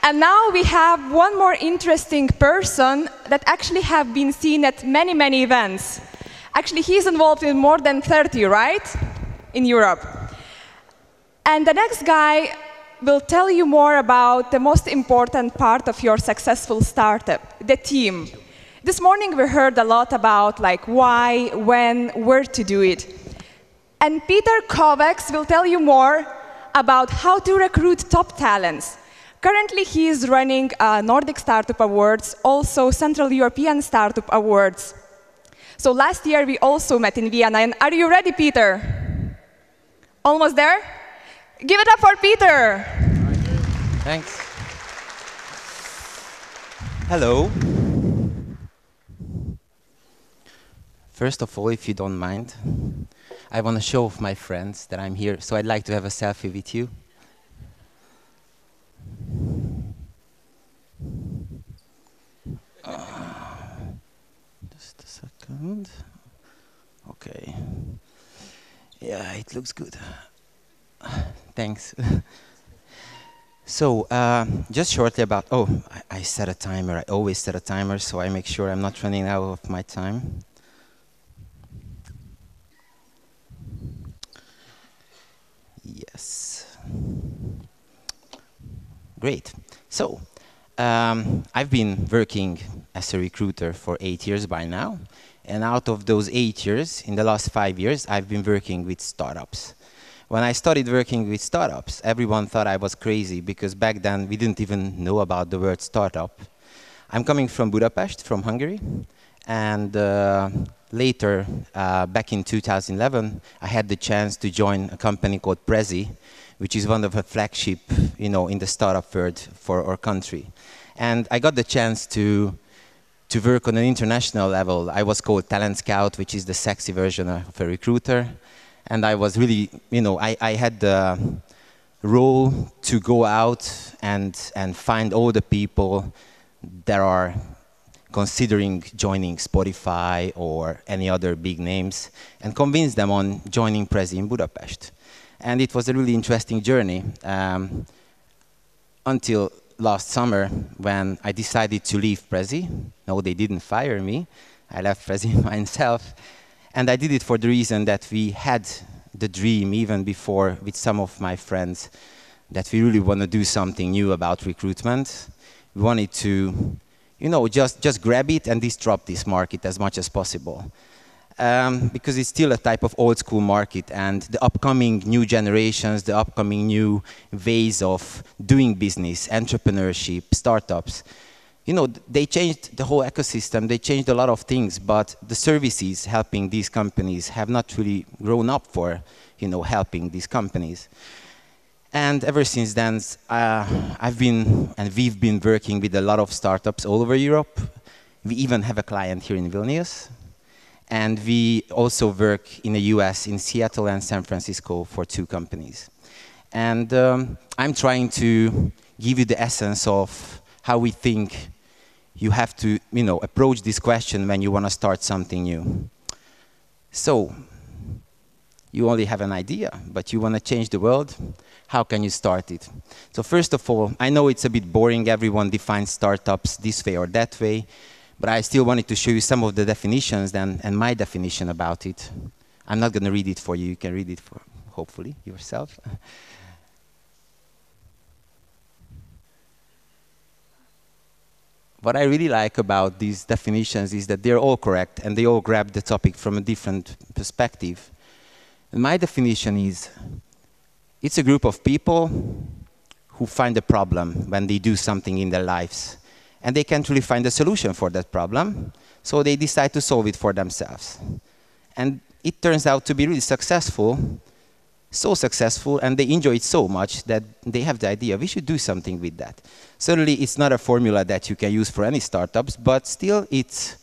And now we have one more interesting person that actually have been seen at many, many events. Actually, he's involved in more than 30, right? In Europe. And the next guy will tell you more about the most important part of your successful startup, the team. This morning we heard a lot about like why, when, where to do it. And Peter Kovacs will tell you more about how to recruit top talents. Currently, he is running Nordic Startup Awards, also Central European Startup Awards. So last year, we also met in Vienna. And are you ready, Peter? Almost there? Give it up for Peter. Thanks. Hello. First of all, if you don't mind, I want to show off my friends that I'm here, so I'd like to have a selfie with you. Just a second. Okay. Yeah, it looks good. Thanks. So, just shortly about, I set a timer. I always set a timer, so I make sure I'm not running out of my time. Yes. Great. So, I've been working as a recruiter for 8 years by now. And out of those 8 years, in the last 5 years, I've been working with startups. When I started working with startups, everyone thought I was crazy because back then we didn't even know about the word startup. I'm coming from Budapest, from Hungary. And later, back in 2011, I had the chance to join a company called Prezi, which is one of the flagship, in the startup world for our country. And I got the chance to work on an international level. I was called Talent Scout, which is the sexy version of a recruiter. And I was really, I had the role to go out and find all the people that are considering joining Spotify or any other big names and convince them on joining Prezi in Budapest. And it was a really interesting journey until last summer when I decided to leave Prezi. No, they didn't fire me. I left Prezi myself. And I did it for the reason that we had the dream even before with some of my friends that we really want to do something new about recruitment. We wanted to, just grab it and disrupt this market as much as possible. Because it's still a type of old school market, and the upcoming new generations, the upcoming new ways of doing business, entrepreneurship, startups, they changed the whole ecosystem, they changed a lot of things, but the services helping these companies have not really grown up for, helping these companies. And ever since then, we've been working with a lot of startups all over Europe. We even have a client here in Vilnius. And we also work in the US, in Seattle and San Francisco for 2 companies. And I'm trying to give you the essence of how we think you have to, approach this question when you want to start something new. So, you only have an idea, but you want to change the world. How can you start it? So first of all, I know it's a bit boring. Everyone defines startups this way or that way. But I still wanted to show you some of the definitions and my definition about it. I'm not going to read it for you. You can read it for, hopefully, yourself. What I really like about these definitions is that they're all correct and they all grab the topic from a different perspective. And my definition is, it's a group of people who find a problem when they do something in their lives. And they can't really find a solution for that problem, so they decide to solve it for themselves. And it turns out to be really successful, so successful, and they enjoy it so much that they have the idea, we should do something with that. Certainly, it's not a formula that you can use for any startups, but still, it's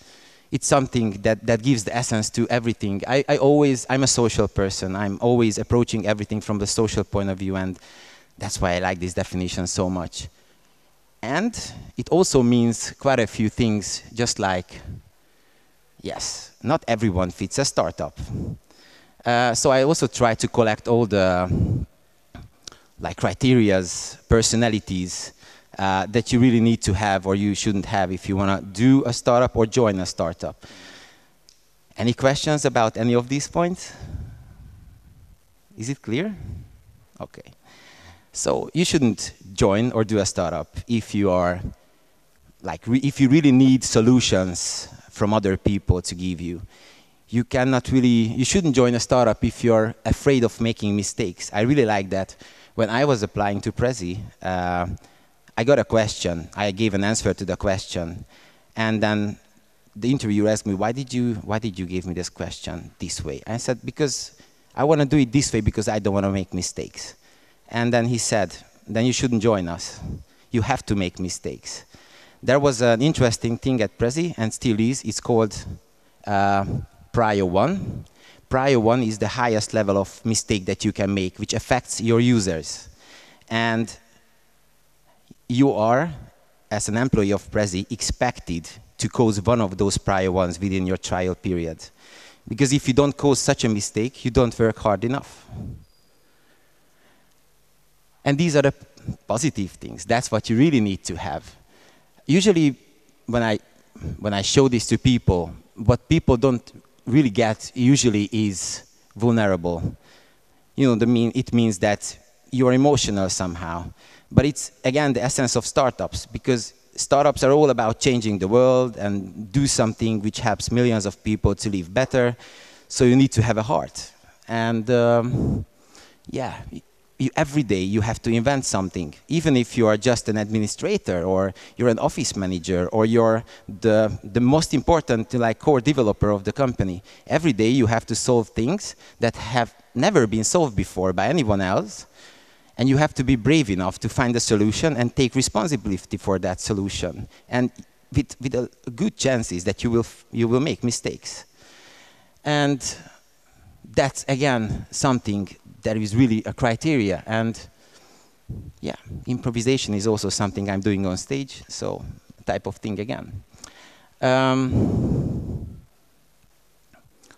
something that gives the essence to everything. I'm a social person. I'm always approaching everything from the social point of view, and that's why I like this definition so much. And it also means quite a few things, just like, yes, not everyone fits a startup. So I also try to collect all the criterias, personalities, that you really need to have or you shouldn't have if you want to do a startup or join a startup. Any questions about any of these points? Is it clear? Okay. So you shouldn't join or do a startup if you are if you really need solutions from other people to give you. You shouldn't join a startup if you're afraid of making mistakes. I really like that. When I was applying to Prezi, I got a question. I gave an answer to the question. And then the interviewer asked me, why did you give me this question this way? I said, because I want to do it this way because I don't want to make mistakes. And then he said, then you shouldn't join us. You have to make mistakes. There was an interesting thing at Prezi, and still is. It's called Prior 1. Prior 1 is the highest level of mistake that you can make, which affects your users. And you are, as an employee of Prezi, expected to cause one of those prior ones within your trial period. Because if you don't cause such a mistake, you don't work hard enough. And these are the positive things. That's what you really need to have. Usually, when I show this to people, what people don't really get usually is vulnerable. You know, it means that you're emotional somehow. But it's, again, the essence of startups, because startups are all about changing the world and do something which helps millions of people to live better. So you need to have a heart. And yeah, every day you have to invent something. Even if you are just an administrator or you're an office manager or you're the most important core developer of the company, every day you have to solve things that have never been solved before by anyone else. And you have to be brave enough to find a solution and take responsibility for that solution. And with a good chances that you will make mistakes. And that's, again, something that is really a criteria. And yeah, improvisation is also something I'm doing on stage, so type of thing again.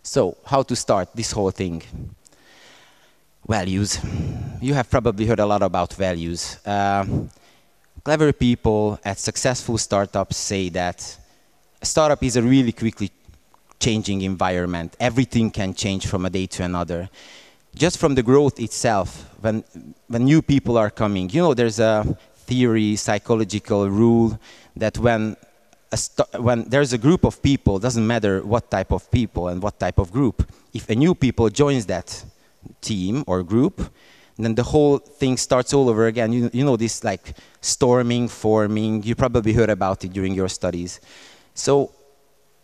So how to start this whole thing? Values. You have probably heard a lot about values. Clever people at successful startups say that a startup is a really quickly changing environment. Everything can change from a day to another. Just from the growth itself, when new people are coming, you know, there's a theory, psychological rule that when there's a group of people, doesn't matter what type of people and what type of group, if a new people joins that team or group, then the whole thing starts all over again. You know this like storming, forming, you probably heard about it during your studies. So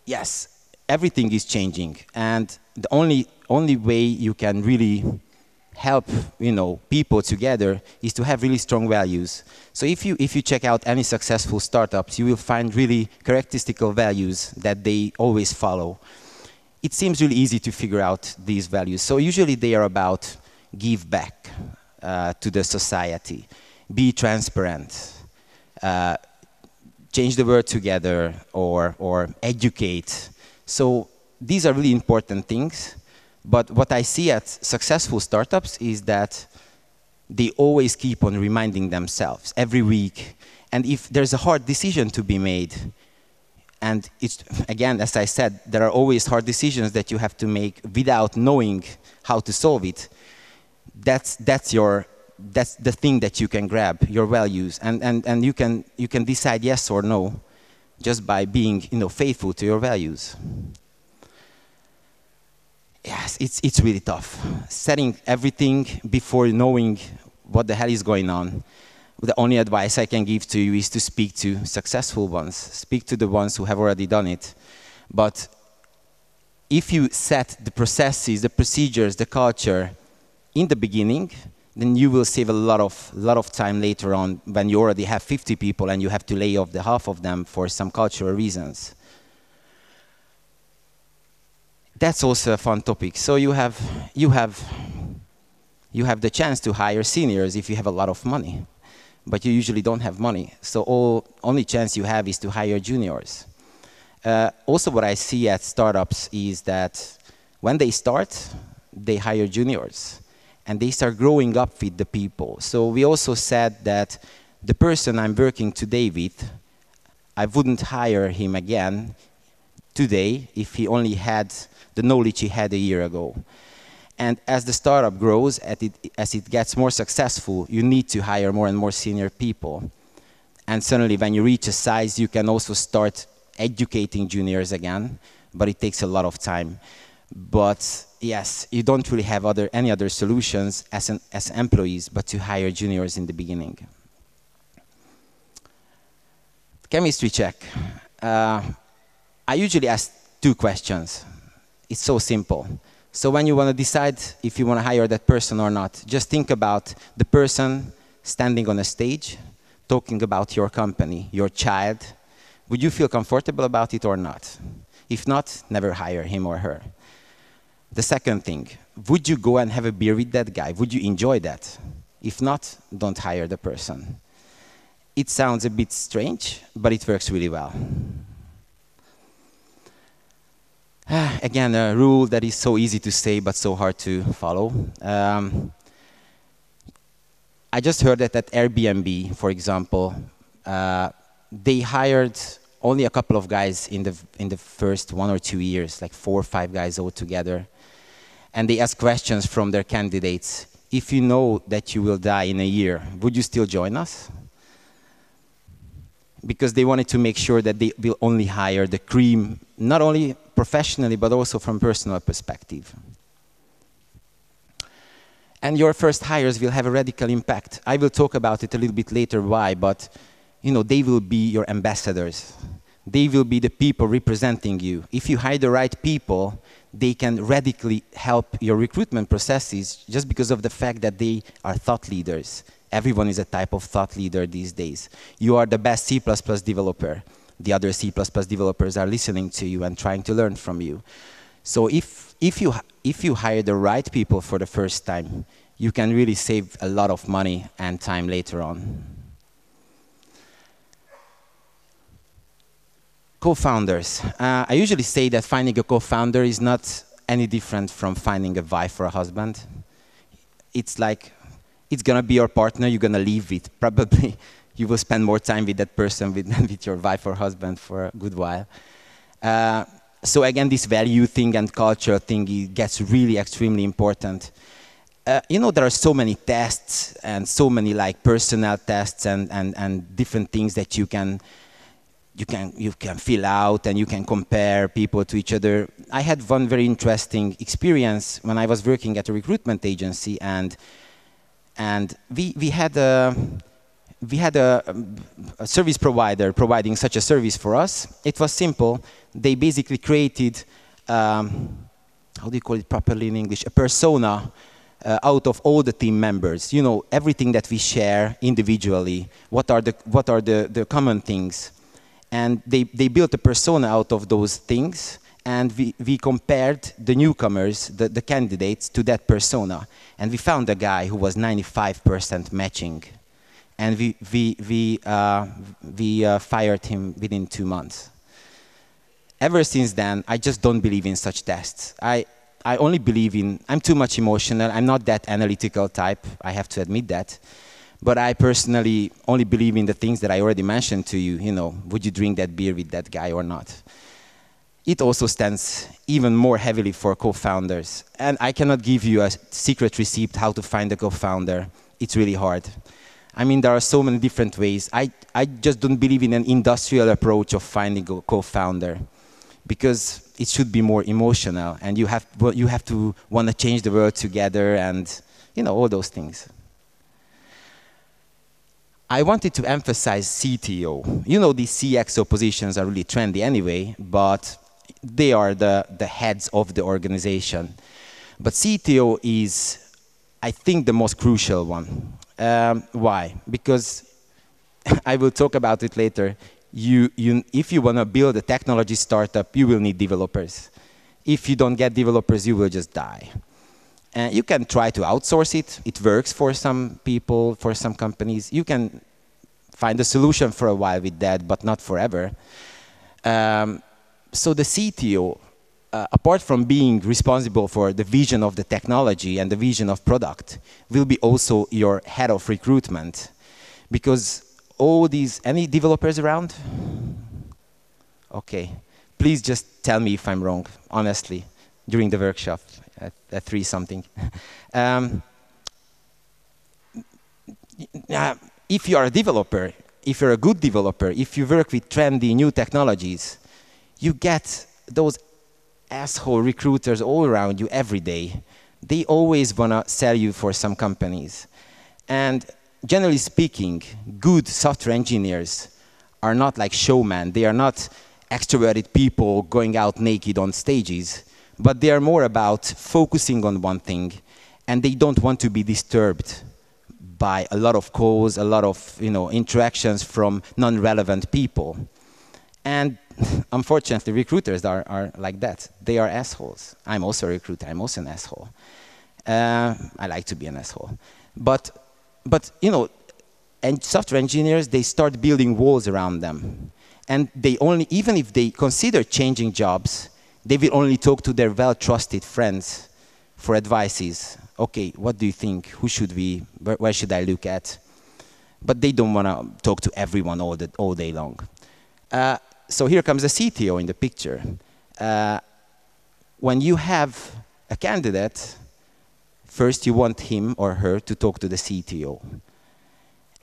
yes, everything is changing, and the only way you can really help, you know, people together is to have really strong values. So if you check out any successful startups, you will find really characteristical values that they always follow. It seems really easy to figure out these values. So usually they are about give back to the society, be transparent, change the world together, or educate. So these are really important things. But what I see at successful startups is that they always keep on reminding themselves every week. And if there's a hard decision to be made, and it's, again, as I said, there are always hard decisions that you have to make without knowing how to solve it. That's the thing that you can grab, your values, and you can decide yes or no just by being, you know, faithful to your values. Yes, it's really tough. Setting everything before knowing what the hell is going on. The only advice I can give to you is to speak to successful ones. Speak to the ones who have already done it. But if you set the processes, the procedures, the culture in the beginning, then you will save a lot of time later on when you already have 50 people and you have to lay off the half of them for some cultural reasons. That's also a fun topic. So you have the chance to hire seniors if you have a lot of money. But you usually don't have money. So only chance you have is to hire juniors. Also what I see at startups is that when they start, they hire juniors. And they start growing up with the people. So we also said that the person I'm working today with, I wouldn't hire him again today if he only had the knowledge he had a year ago. And as the startup grows, as it gets more successful, you need to hire more and more senior people. And suddenly, when you reach a size, you can also start educating juniors again, but it takes a lot of time. But yes, you don't really have any other solutions as employees but to hire juniors in the beginning. Chemistry check. I usually ask 2 questions. It's so simple. So when you want to decide if you want to hire that person or not, just think about the person standing on a stage, talking about your company, your child. Would you feel comfortable about it or not? If not, never hire him or her. The second thing, would you go and have a beer with that guy? Would you enjoy that? If not, don't hire the person. It sounds a bit strange, but it works really well. Again, a rule that is so easy to say but so hard to follow. I just heard that at Airbnb, for example, they hired only a couple of guys in the first 1 or 2 years, like 4 or 5 guys altogether. And they asked questions from their candidates. If you know that you will die in a year, would you still join us? Because they wanted to make sure that they will only hire the cream, not only professionally, but also from personal perspective. And your first hires will have a radical impact. I will talk about it a little bit later why, but they will be your ambassadors. They will be the people representing you. If you hire the right people, they can radically help your recruitment processes just because of the fact that they are thought leaders. Everyone is a type of thought leader these days. You are the best C++ developer. The other C++ developers are listening to you and trying to learn from you. So if you hire the right people for the first time, you can really save a lot of money and time later on. Co-founders. I usually say that finding a co-founder is not any different from finding a wife or a husband. It's like, it's going to be your partner you're going to live with. Probably you will spend more time with that person than with your wife or husband for a good while. So again, this value thing and culture thing gets really extremely important. There are so many tests and so many personal tests and different things that you can fill out and you can compare people to each other. I had one very interesting experience when I was working at a recruitment agency, and we had a service provider providing such a service for us. It was simple. They basically created, how do you call it properly in English, a persona out of all the team members. Everything that we share individually. What are the common things? And they built a persona out of those things, and we compared the newcomers, the candidates, to that persona. And we found a guy who was 95% matching. And we fired him within 2 months. Ever since then, I just don't believe in such tests. I only believe I'm too much emotional. I'm not that analytical type, I have to admit that. But I personally only believe in the things that I already mentioned to you. Would you drink that beer with that guy or not? It also stands even more heavily for co-founders. And I cannot give you a secret receipt how to find a co-founder. It's really hard. There are so many different ways. I just don't believe in an industrial approach of finding a co-founder, because it should be more emotional, and you have to want to change the world together, and all those things. I wanted to emphasize CTO. These CXO positions are really trendy anyway, but they are the heads of the organization. But CTO is, I think, the most crucial one. Why? Because I will talk about it later. If you want to build a technology startup, you will need developers. If you don't get developers, you will just die. And you can try to outsource it. It works for some people, for some companies. You can find a solution for a while with that, but not forever. So the CTO, apart from being responsible for the vision of the technology and the vision of product, will be also your head of recruitment. Because all these, any developers around? Okay. Please just tell me if I'm wrong, honestly, during the workshop at 3 something. If you are a developer, if you're a good developer, if you work with trendy new technologies, you get those asshole recruiters all around you every day. They always want to sell you for some companies. And generally speaking, good software engineers are not like showmen. They are not extroverted people going out naked on stages, but they are more about focusing on one thing, and they don't want to be disturbed by a lot of calls, a lot of interactions from non-relevant people. And unfortunately, recruiters are like that. They are assholes. I'm also a recruiter. I'm also an asshole. I like to be an asshole. But and software engineers, they start building walls around them. And they only, even if they consider changing jobs, they will only talk to their well-trusted friends for advices. Okay, what do you think? Who should we, where should I look at? But they don't want to talk to everyone all day long. So here comes the CTO in the picture. When you have a candidate, first you want him or her to talk to the CTO.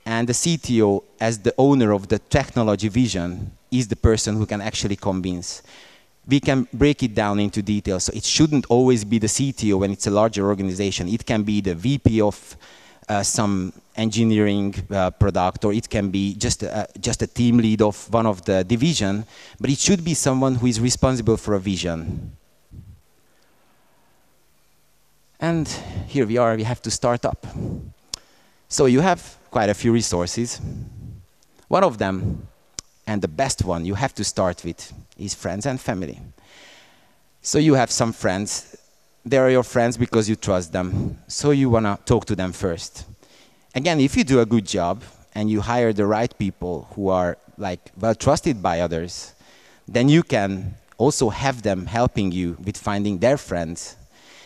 And the CTO, as the owner of the technology vision, is the person who can actually convince. We can break it down into details. So it shouldn't always be the CTO when it's a larger organization. It can be the VP of some engineering product, or it can be just a team lead of one of the division, but it should be someone who is responsible for a vision. And here we are, we have to start up. So you have quite a few resources. One of them, and the best one you have to start with, is friends and family. So you have some friends. They are your friends because you trust them. So you want to talk to them first. Again, if you do a good job and you hire the right people who are well trusted by others, then you can also have them helping you with finding their friends.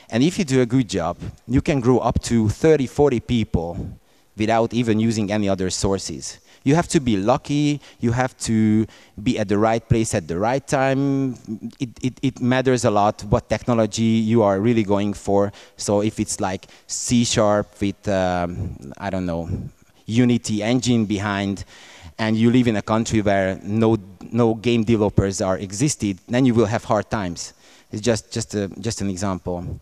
And if you do a good job, you can grow up to 30, 40 people without even using any other sources. You have to be lucky, you have to be at the right place at the right time. It matters a lot what technology you are really going for. So if it's like C# with, I don't know, Unity engine behind, and you live in a country where no game developers are existed, then you will have hard times. It's just an example.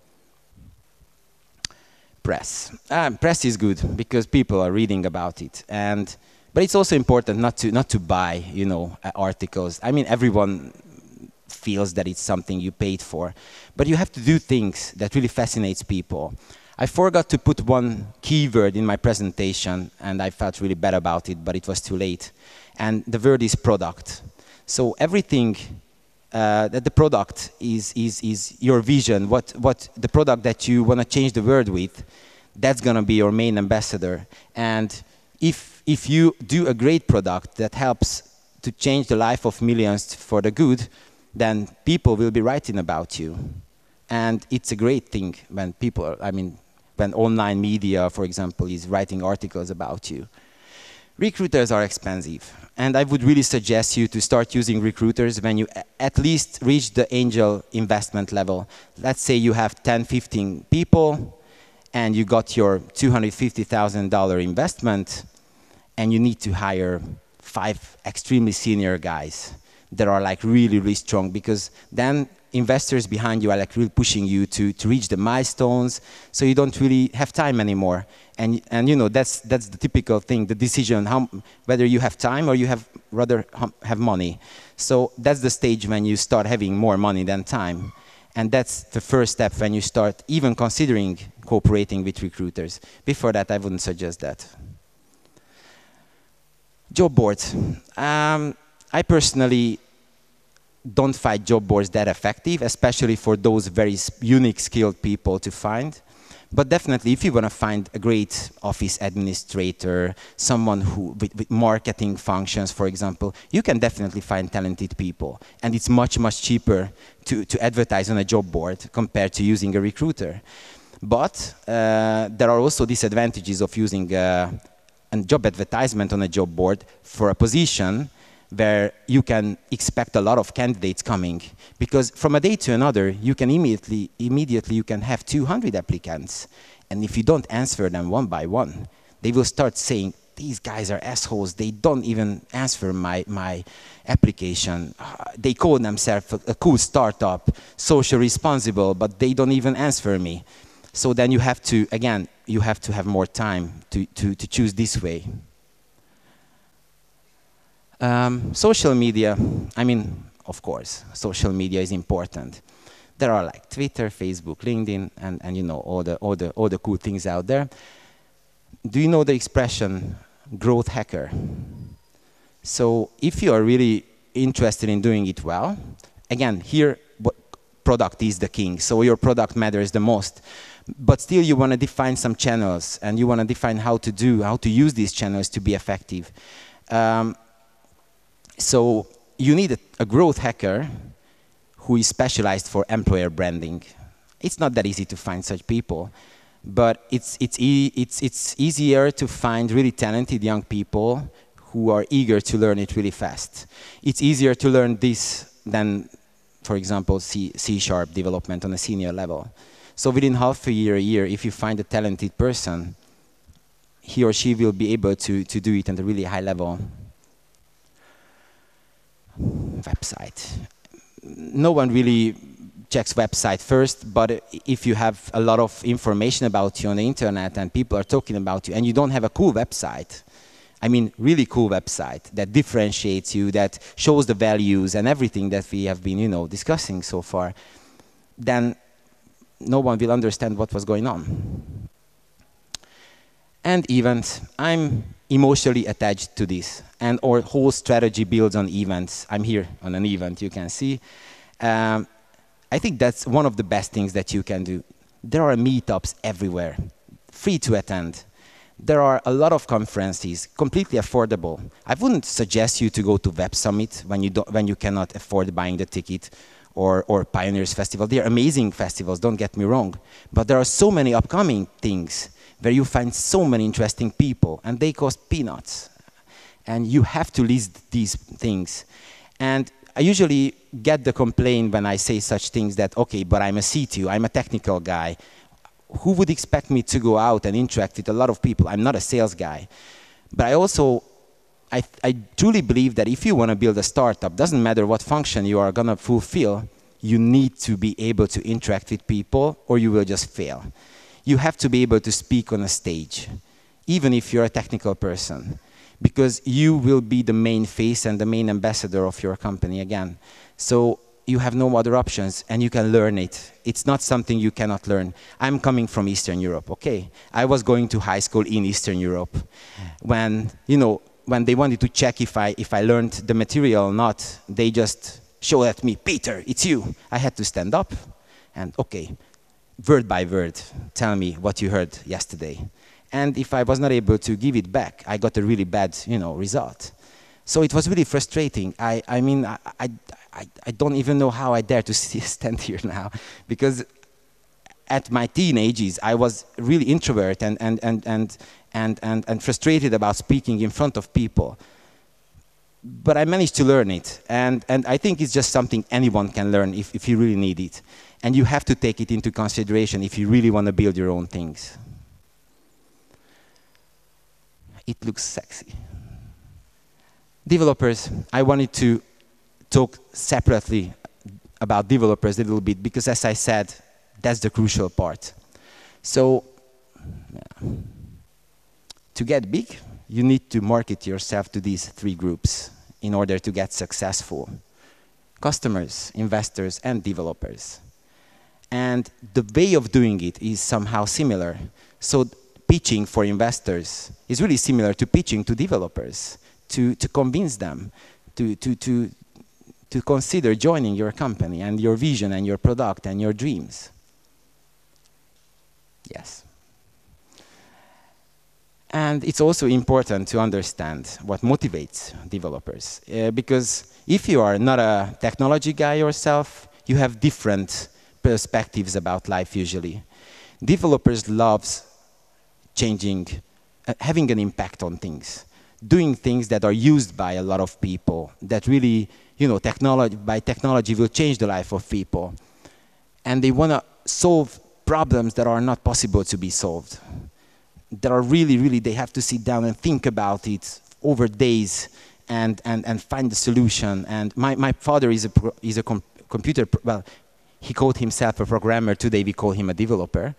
Press. Press is good because people are reading about it, but it's also important not to buy, articles. I mean, everyone feels that it's something you paid for, but you have to do things that really fascinates people. I forgot to put one keyword in my presentation, and I felt really bad about it, but it was too late. And the word is product. So everything that the product is your vision, what the product that you want to change the world with, that's going to be your main ambassador. And if you do a great product that helps to change the life of millions for the good, then people will be writing about you. And it's a great thing when people, when online media, for example, is writing articles about you. Recruiters are expensive, and I would really suggest you to start using recruiters when you at least reach the angel investment level. Let's say you have 10, 15 people, and you got your $250,000 investment, and you need to hire 5 extremely senior guys that are really, really strong, because then investors behind you are really pushing you to reach the milestones, so you don't really have time anymore. And that's the typical thing, the decision, whether you have time or you rather have money. So that's the stage when you start having more money than time. And that's the first step when you start even considering cooperating with recruiters. Before that, I wouldn't suggest that. Job boards. I personally don't find job boards that effective, especially for those very unique skilled people to find. But definitely, if you want to find a great office administrator, someone who with marketing functions, for example, you can definitely find talented people. And it's much, much cheaper to advertise on a job board compared to using a recruiter. But there are also disadvantages of using job advertisement on a job board for a position where you can expect a lot of candidates coming. Because from a day to another, you can immediately you can have 200 applicants. And if you don't answer them one by one, they will start saying, these guys are assholes, they don't even answer my application. They call themselves a cool startup, social responsible, but they don't even answer me. So then you have to, again, you have to have more time to choose this way. Social media, I mean, of course, social media is important. There are like Twitter, Facebook, LinkedIn, and you know, all the cool things out there. Do you know the expression, growth hacker? So if you are really interested in doing it well, again, here, product is the king, so your product matters the most. But still you want to define some channels, and you want to define how to use these channels to be effective. So you need a growth hacker who is specialized for employer branding. It's not that easy to find such people, but it's easier to find really talented young people who are eager to learn it really fast. It's easier to learn this than, for example, C# development on a senior level. So within half a year, if you find a talented person, he or she will be able to do it at a really high level. Website. No one really checks website first, but if you have a lot of information about you on the internet and people are talking about you and you don't have a cool website, I mean really cool website that differentiates you, that shows the values and everything that we have been, you know, discussing so far, then no one will understand what was going on. And events. I'm emotionally attached to this, and our whole strategy builds on events. I'm here on an event, you can see. I think that's one of the best things that you can do. There are meetups everywhere, free to attend. There are a lot of conferences, completely affordable. I wouldn't suggest you to go to Web Summit when you cannot afford buying the ticket, or Pioneers Festival. They are amazing festivals, don't get me wrong. But there are so many upcoming things where you find so many interesting people, and they cost peanuts. And you have to list these things. And I usually get the complaint when I say such things that, okay, but I'm a CTO, I'm a technical guy. Who would expect me to go out and interact with a lot of people? I'm not a sales guy. But I truly believe that if you want to build a startup, doesn't matter what function you are going to fulfill, you need to be able to interact with people or you will just fail. You have to be able to speak on a stage, even if you're a technical person, because you will be the main face and the main ambassador of your company again. So you have no other options, and you can learn it. It's not something you cannot learn. I'm coming from Eastern Europe, okay? I was going to high school in Eastern Europe. When they wanted to check if I learned the material or not, they just showed at me, Peter, it's you. I had to stand up and, okay, word by word, tell me what you heard yesterday. And if I was not able to give it back, I got a really bad, result. So it was really frustrating. I don't even know how I dare to stand here now, because at my teenagers, I was really introvert and frustrated about speaking in front of people. But I managed to learn it, and I think it's just something anyone can learn if you really need it. And you have to take it into consideration if you really want to build your own things. It looks sexy. Developers, I wanted to talk separately about developers a little bit, because as I said, that's the crucial part. So, to get big, you need to market yourself to these three groups in order to get successful. Customers, investors, and developers. And the way of doing it is somehow similar. So pitching for investors is really similar to pitching to developers, to convince them to consider joining your company and your vision and your product and your dreams. Yes. And it's also important to understand what motivates developers. Because if you are not a technology guy yourself, you have different perspectives about life usually. Developers love changing having an impact on things, doing things that are used by a lot of people, that really, you know, technology will change the life of people. And they want to solve problems that are not possible to be solved, that are really, they have to sit down and think about it over days and find the solution. And my father is a computer, well, he called himself a programmer. Today we call him a developer.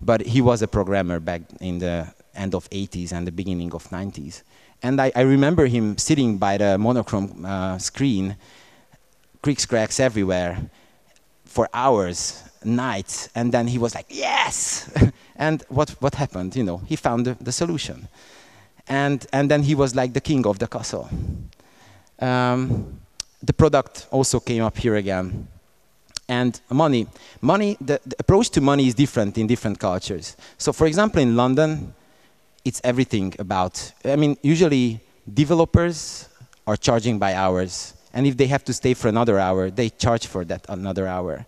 But he was a programmer back in the end of 80s and the beginning of 90s. And I remember him sitting by the monochrome screen, creaks, cracks everywhere, for hours, nights, and then he was like, yes! And what happened? You know, he found the solution. And then he was like the king of the castle. The product also came up here again. And money, the approach to money is different in different cultures. So for example, in London, it's everything about, I mean, usually developers are charging by hours. And if they have to stay for another hour, they charge for that another hour.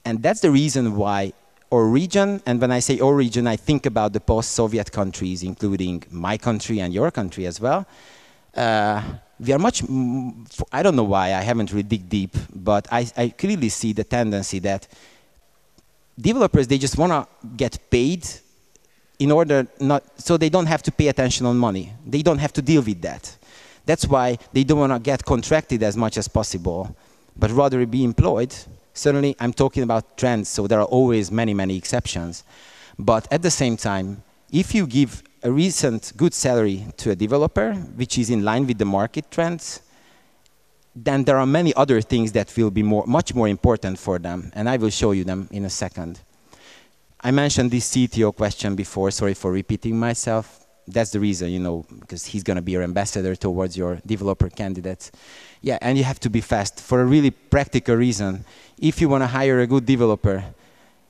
And that's the reason why our region, and when I say our region, I think about the post-Soviet countries, including my country and your country as well. We are much, I don't know why, I haven't really dig deep, but I clearly see the tendency that developers, they just want to get paid in order not, so they don't have to pay attention on money. They don't have to deal with that. That's why they don't want to get contracted as much as possible, but rather be employed. Certainly, I'm talking about trends, so there are always many exceptions. But at the same time, if you give a recent good salary to a developer, which is in line with the market trends, then there are many other things that will be much more important for them, and I will show you them in a second. I mentioned this CTO question before, sorry for repeating myself. That's the reason, you know, because he's going to be your ambassador towards your developer candidates. Yeah, and you have to be fast for a really practical reason. If you want to hire a good developer,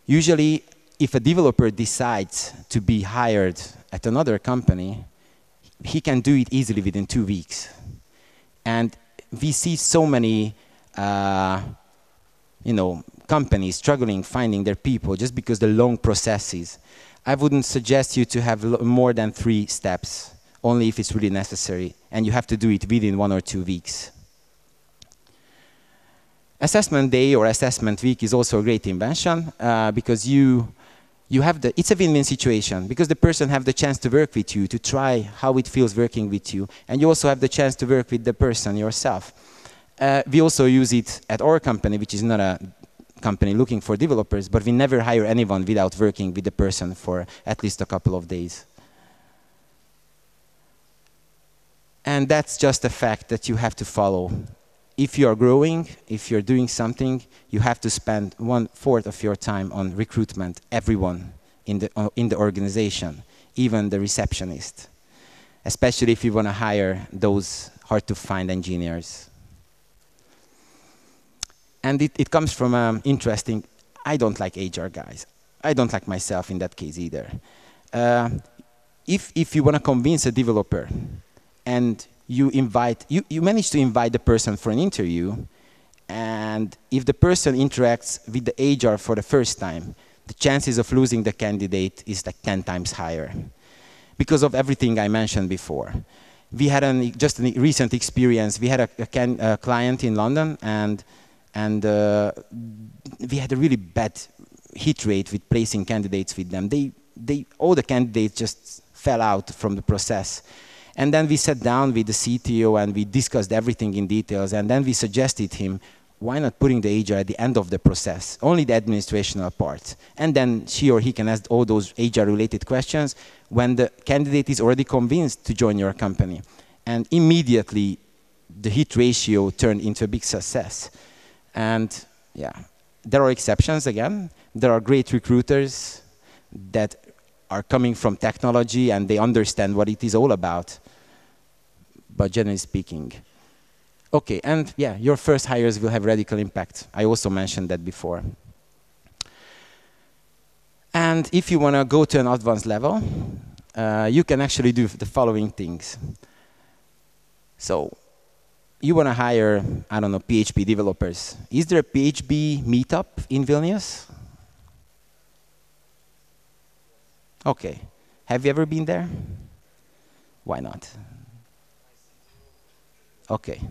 usually if a developer decides to be hired at another company, he can do it easily within 2 weeks. And we see so many, you know, companies struggling finding their people just because the long processes. I wouldn't suggest you to have more than 3 steps, only if it's really necessary, and you have to do it within 1 or 2 weeks. Assessment day or assessment week is also a great invention because you have it's a win-win situation because the person have the chance to work with you, to try how it feels working with you, and you also have the chance to work with the person yourself. We also use it at our company, which is not a company looking for developers, but we never hire anyone without working with the person for at least a couple of days. And that's just a fact that you have to follow. If you are growing, if you're doing something, you have to spend 1/4 of your time on recruitment, everyone in the organization, even the receptionist, especially if you want to hire those hard-to-find engineers. And it comes from interesting, I don't like HR guys. I don't like myself in that case either. If you want to convince a developer and you manage to invite the person for an interview, and if the person interacts with the HR for the first time, the chances of losing the candidate is like 10 times higher because of everything I mentioned before. We had just a recent experience. We had a client in London, and we had a really bad hit rate with placing candidates with them. All the candidates just fell out from the process. And then we sat down with the CTO and we discussed everything in details. And then we suggested him, why not putting the HR at the end of the process, only the administrational part. And then she or he can ask all those HR-related questions when the candidate is already convinced to join your company. And immediately, the hit ratio turned into a big success. And yeah, there are exceptions again. There are great recruiters that are coming from technology and they understand what it is all about. But generally speaking. Okay, and yeah, your first hires will have radical impact. I also mentioned that before. And if you want to go to an advanced level, you can actually do the following things. So, you want to hire, I don't know, PHP developers. Is there a PHP meetup in Vilnius? Okay. Have you ever been there? Why not? Okay.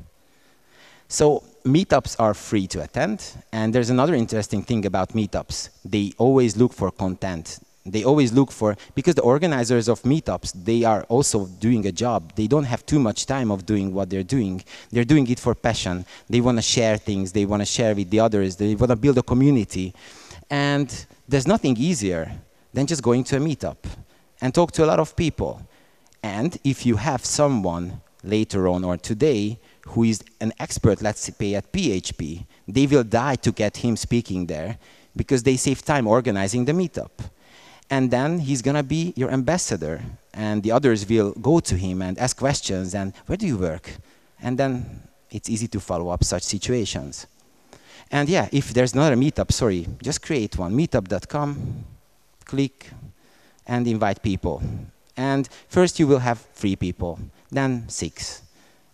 So meetups are free to attend, and there's another interesting thing about meetups. They always look for content. They always look for, because the organizers of meetups, they are also doing a job. They don't have too much time of doing what they're doing. They're doing it for passion. They want to share things. They want to share with the others. They want to build a community. And there's nothing easier than just going to a meetup and talk to a lot of people. And if you have someone later on or today who is an expert, let's say, at PHP, they will die to get him speaking there because they save time organizing the meetup. And then he's going to be your ambassador, and the others will go to him and ask questions, and where do you work? And then it's easy to follow up such situations. And yeah, if there's not a meetup, sorry, just create one, meetup.com, click, and invite people. And first you will have 3 people, then 6.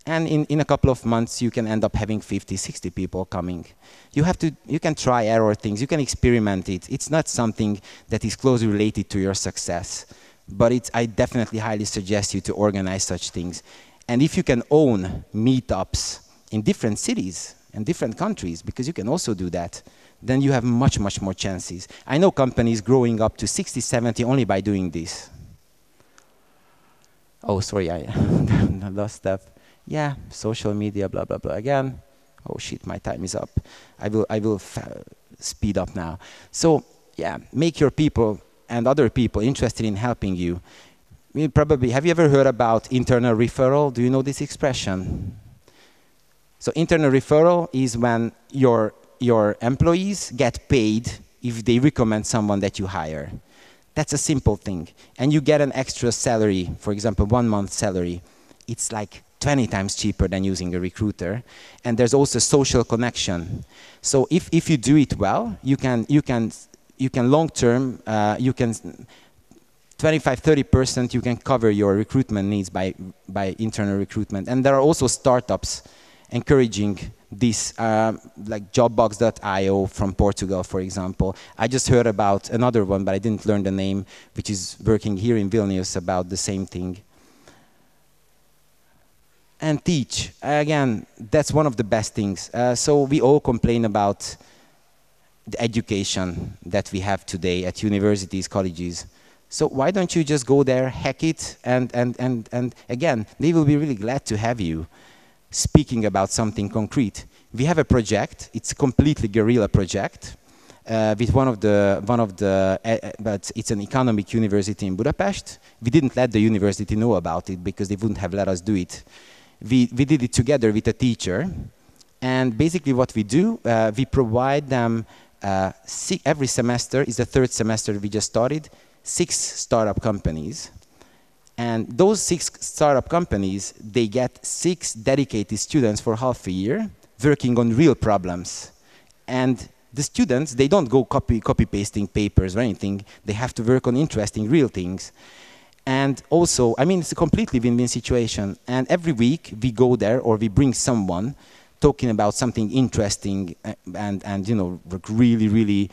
And in a couple of months, you can end up having 50, 60 people coming. You can try error things, you can experiment it. It's not something that is closely related to your success, but I definitely highly suggest you to organize such things. And if you can own meetups in different cities and different countries, because you can also do that, then you have much, much more chances. I know companies growing up to 60, 70 only by doing this. Oh, sorry, I lost stuff. Yeah, social media, blah, blah, blah. Again, oh shit, my time is up. I will speed up now. So, yeah, make your people and other people interested in helping you. Have you ever heard about internal referral? Do you know this expression? So internal referral is when your employees get paid if they recommend someone that you hire. That's a simple thing. And you get an extra salary, for example, 1 month salary. It's like 20 times cheaper than using a recruiter. And there's also social connection. So if you do it well, you can long term, you can 25–30% you can cover your recruitment needs by internal recruitment. And there are also startups encouraging this, like jobbox.io from Portugal, for example. I just heard about another one, but I didn't learn the name, which is working here in Vilnius about the same thing. And teach. Again, that's one of the best things. So we all complain about the education that we have today at universities, colleges. So why don't you just go there, hack it, and again, they will be really glad to have you speaking about something concrete. We have a project. It's a completely guerrilla project with but it's an economic university in Budapest. We didn't let the university know about it because they wouldn't have let us do it. We did it together with a teacher, and basically what we do, we provide them every semester, is the 3rd semester we just started, 6 startup companies. And those 6 startup companies, they get 6 dedicated students for half a year working on real problems. And the students, they don't go copy-pasting papers or anything. They have to work on interesting real things. And also, I mean, it's a completely win-win situation. And every week we go there or we bring someone talking about something interesting and you know, really, really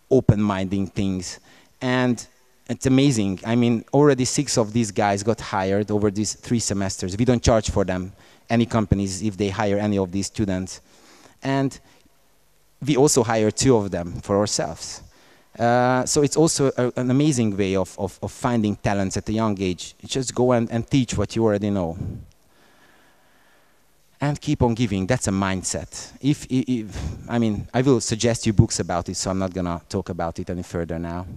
open-minding things. And it's amazing. I mean, already 6 of these guys got hired over these 3 semesters. We don't charge for them, any companies, if they hire any of these students. And we also hire 2 of them for ourselves. So it's also an amazing way of finding talents at a young age. Just go and teach what you already know. And keep on giving. That's a mindset. I mean, I will suggest you books about it, so I'm not going to talk about it any further now.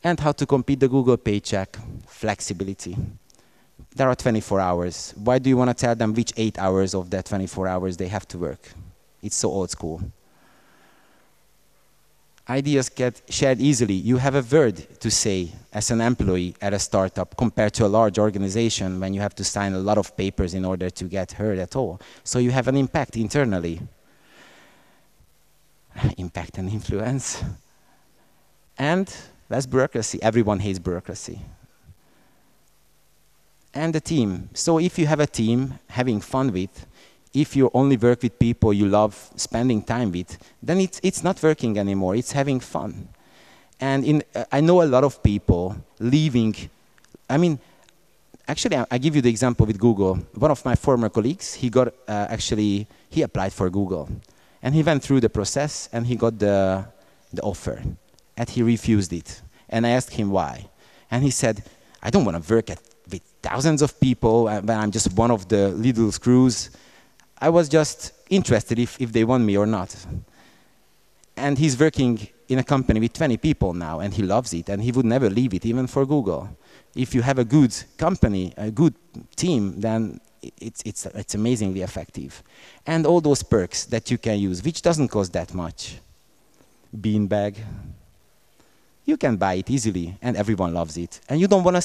And how to compete the Google paycheck, flexibility. There are 24 hours. Why do you want to tell them which 8 hours of that 24 hours they have to work? It's so old school. Ideas get shared easily. You have a word to say as an employee at a startup compared to a large organization when you have to sign a lot of papers in order to get heard at all. So you have an impact internally. Impact and influence. And less bureaucracy. Everyone hates bureaucracy. And the team. So if you have a team having fun with, if you only work with people you love spending time with, then it's not working anymore. It's having fun. And I know a lot of people leaving. I mean, actually, I give you the example with Google. One of my former colleagues, he got he applied for Google, and he went through the process, and he got the offer, and he refused it. And I asked him why, and he said, "I don't want to work with thousands of people when I'm just one of the little screws. I was just interested if they want me or not." And he's working in a company with 20 people now, and he loves it, and he would never leave it, even for Google. If you have a good company, a good team, then it's amazingly effective. And all those perks that you can use, which doesn't cost that much. Beanbag. You can buy it easily, and everyone loves it. And you don't want to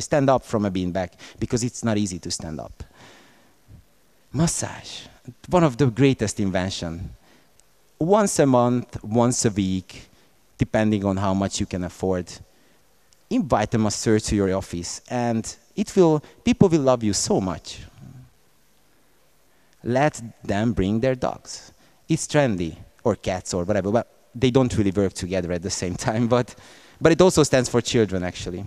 stand up from a beanbag, because it's not easy to stand up. Massage. One of the greatest inventions. Once a month, once a week, depending on how much you can afford, invite a masseur to your office, and people will love you so much. Let them bring their dogs. It's trendy, or cats, or whatever, but they don't really work together at the same time, but it also stands for children, actually.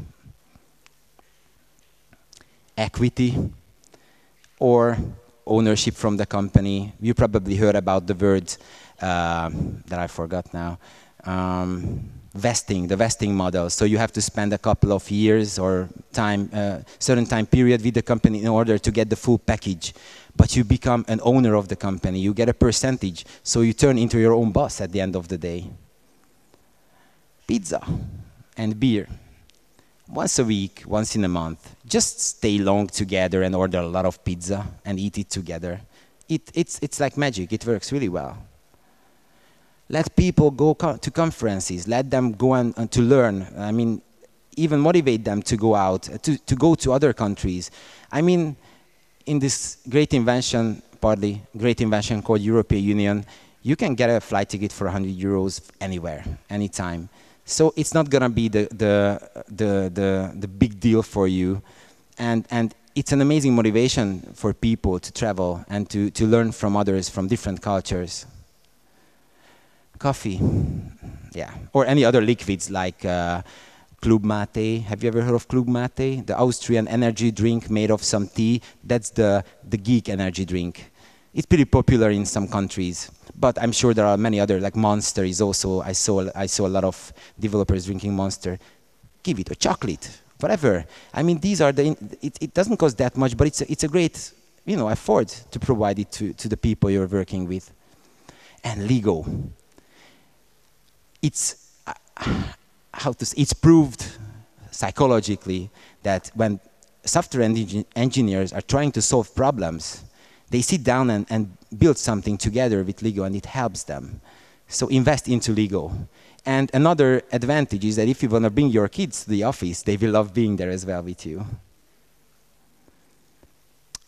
Equity, or ownership from the company. You probably heard about the word that I forgot now. Vesting, the vesting model. So you have to spend a couple of years or certain time period with the company in order to get the full package. But you become an owner of the company. You get a percentage. So you turn into your own boss at the end of the day. Pizza and beer. Once a week, once in a month. Just stay long together and order a lot of pizza and eat it together. It's like magic. It works really well. Let people go to conferences. Let them go and to learn. I mean, even motivate them to go out, to go to other countries. I mean, in this great invention called European Union, you can get a flight ticket for 100 euros anywhere, anytime. So it's not gonna be the big deal for you, and it's an amazing motivation for people to travel and to learn from others from different cultures. Coffee, yeah, or any other liquids like Club Mate. Have you ever heard of Club Mate? The Austrian energy drink made of some tea. That's the geek energy drink. It's pretty popular in some countries, but I'm sure there are many other, like Monster is also, I saw a lot of developers drinking Monster. Give it a chocolate, whatever. I mean, these are it doesn't cost that much, but it's a great, effort to provide it to the people you're working with. And Lego. It's proved psychologically that when software engineers are trying to solve problems, they sit down and build something together with Lego, and it helps them. So invest into Lego. And another advantage is that if you want to bring your kids to the office, they will love being there as well with you.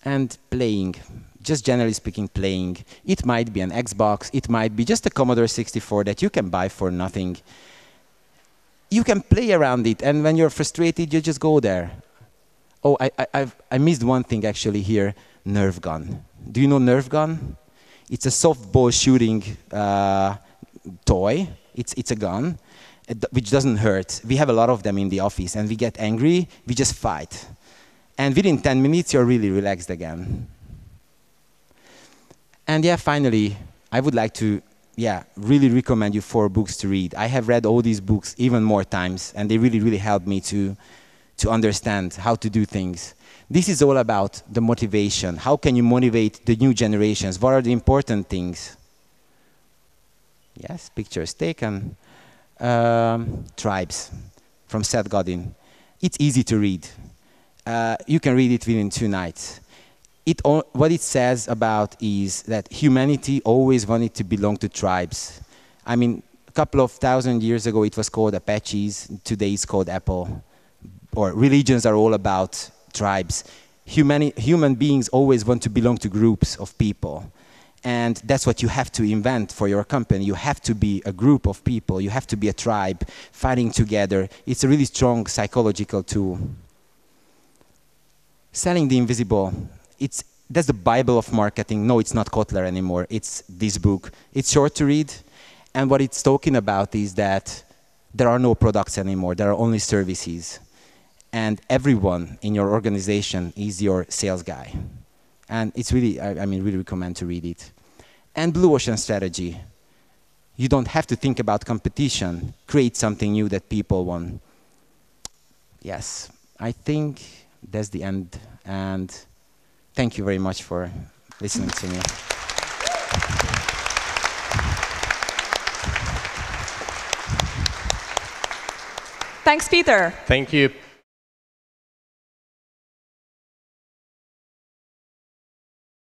And playing. Just generally speaking, playing. It might be an Xbox, it might be just a Commodore 64 that you can buy for nothing. You can play around it, and when you're frustrated, you just go there. Oh, I missed one thing actually here, Nerf gun. Do you know Nerf gun? It's a softball shooting toy. It's a gun, which doesn't hurt. We have a lot of them in the office, and we get angry, we just fight. And within 10 minutes, you're really relaxed again. And yeah, finally, I would like to really recommend you 4 books to read. I have read all these books even more times, and they really, really helped me to understand how to do things. This is all about the motivation. How can you motivate the new generations? What are the important things? Yes, pictures taken. Tribes from Seth Godin. It's easy to read. You can read it within 2 nights. What it says about is that humanity always wanted to belong to tribes. I mean, a couple of thousand years ago it was called Apaches, today it's called Apple. Or religions are all about tribes. Human beings always want to belong to groups of people. And that's what you have to invent for your company. You have to be a group of people. You have to be a tribe fighting together. It's a really strong psychological tool. Selling the invisible. That's the Bible of marketing. No, it's not Kotler anymore. It's this book. It's short to read, And what it's talking about is that there are no products anymore, there are only services. And everyone in your organization is your sales guy. And it's really, I mean, really recommend to read it. And blue ocean strategy. You don't have to think about competition. Create something new that people want. Yes, I think that's the end. And thank you very much for listening to me. Thanks, Peter. Thank you.